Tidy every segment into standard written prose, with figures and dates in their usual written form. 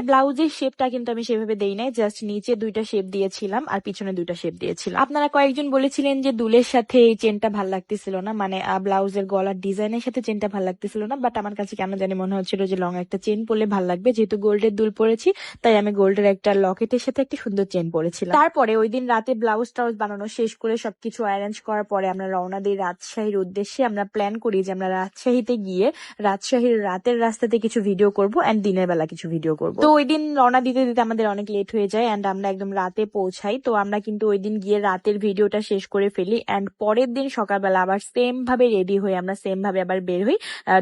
ব্লাউজের শেপটা কিন্তু আমি সেভাবে দেই নাই, জাস্ট নিচে 2টা শেপ দিয়েছিলাম আর পিছনে 2টা শেপ দিয়েছিলাম। আপনারা কয়েকজন বলেছিলেন যে দুলের সাথে এই চেনটা ভাল লাগতেছিল না, মানে ব্লাউজের গলার ডিজাইনের সাথে চেনটা ভাল লাগতেছিল না, বাট আমার কাছে কেন জানি মনে হচ্ছিল যে লং একটা চেন পরলে ভাল লাগবে, যেহেতু গোল্ডের দুল পরেছি তাই আমি গোল্ডের একটা লকেটের সাথে একটা সুন্দর চেন পরেছিলাম। তারপরে ওই দিন রাতে ব্লাউজ টাউজ বানানো শেষ করে সবকিছু অ্যারেঞ্জ করার পরে আমরা রওনা দিই রাজশাহীর উদ্দেশ্যে। আমরা প্ল্যান করি যে আমরা রাজশাহীতে গিয়ে রাজশাহীর রাতের রাস্তাতে কিছু ভিডিও করব এন্ড দিনের বেলা কিছু ভিডিও করব। তো ওই দিন রওনা দিতে দিতে আমাদের অনেক লেট হয়ে যায় এন্ড আমরা একদম রাতে পৌঁছাই। তো আমরা কিন্তু ওই দিন গিয়ে রাতের ভিডিওটা শেষ করে ফেলি এন্ড পরের দিন সকালবেলা আবার সেম ভাবে রেডি হয়ে আমরা সেম ভাবে আবার বের হই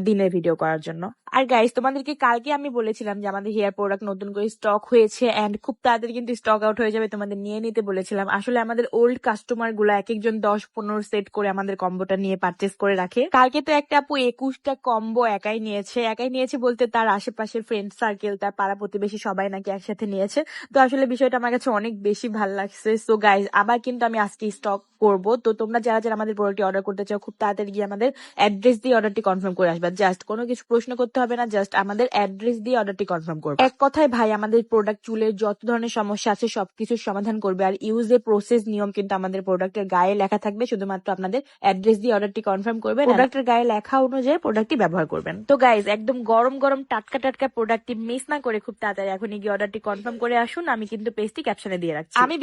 দিনের ভিডিও করার জন্য। আর গাইস, তোমাদেরকে কালকে আমি বলেছিলাম যে আমাদের হেয়ার প্রোডাক্ট নতুন করে স্টক হয়েছে এন্ড খুব তাড়াতাড়ি কিন্তু স্টক আউট হয়ে যাবে, তোমাদের নিয়ে নিতে বলেছিলাম। আসলে আমাদের ওল্ড কাস্টমার গুলা এক একজন 10-15 সেট করে আমাদের কম্বোটা নিয়ে পারচেস করে রাখে। কালকে তো একটা আপু 21টা কম্বো একাই নিয়েছে বলতে তার আশেপাশের ফ্রেন্ড সার্কেল, তার পাড়া প্রতিবেশী সবাই নাকি একসাথে নিয়েছে। তো আসলে বিষয়টা আমার কাছে অনেক বেশি ভালো লাগছে। সো গাইস, আবার কিন্তু আমি আজকে স্টক করবো। তো তোমরা যারা যারা আমাদের প্রোডাক্টটি অর্ডার করতে চাও খুব তাড়াতাড়ি গিয়ে আমাদের অ্যাড্রেস দিয়ে অর্ডারটি কনফার্ম করে আসবা। জাস্ট কোনো কিছু প্রশ্ন করতে হবে না, জাস্ট আমাদের অ্যাড্রেস দিয়ে অর্ডারটি কনফার্ম করবে। এক কথায় ভাই, আমাদের প্রোডাক্ট চুলের যত ধরনের সমস্যা আছে সবকিছুর সমাধান করবে। আর ইউজের প্রসেস নিয়ম কিন্তু আমাদের প্রোডাক্টের গায়ে লেখা থাকবে, শুধুমাত্র আপনাদের অ্যাড্রেস দিয়ে অর্ডারটি কনফার্ম করবেন, প্রোডাক্টের গায়ে লেখা অনুযায়ী প্রোডাক্টটি ব্যবহার করবেন। তো গাইজ, একদম গরম গরম টাটকা টাটকা প্রোডাক্টটি মিস না করে খুব তাড়াতাড়ি এখনই গিয়ে অর্ডারটি কনফার্ম করে আসুন। আমি কিন্তু পেজটি ক্যাপশনে দিয়ে রাখছি। আমি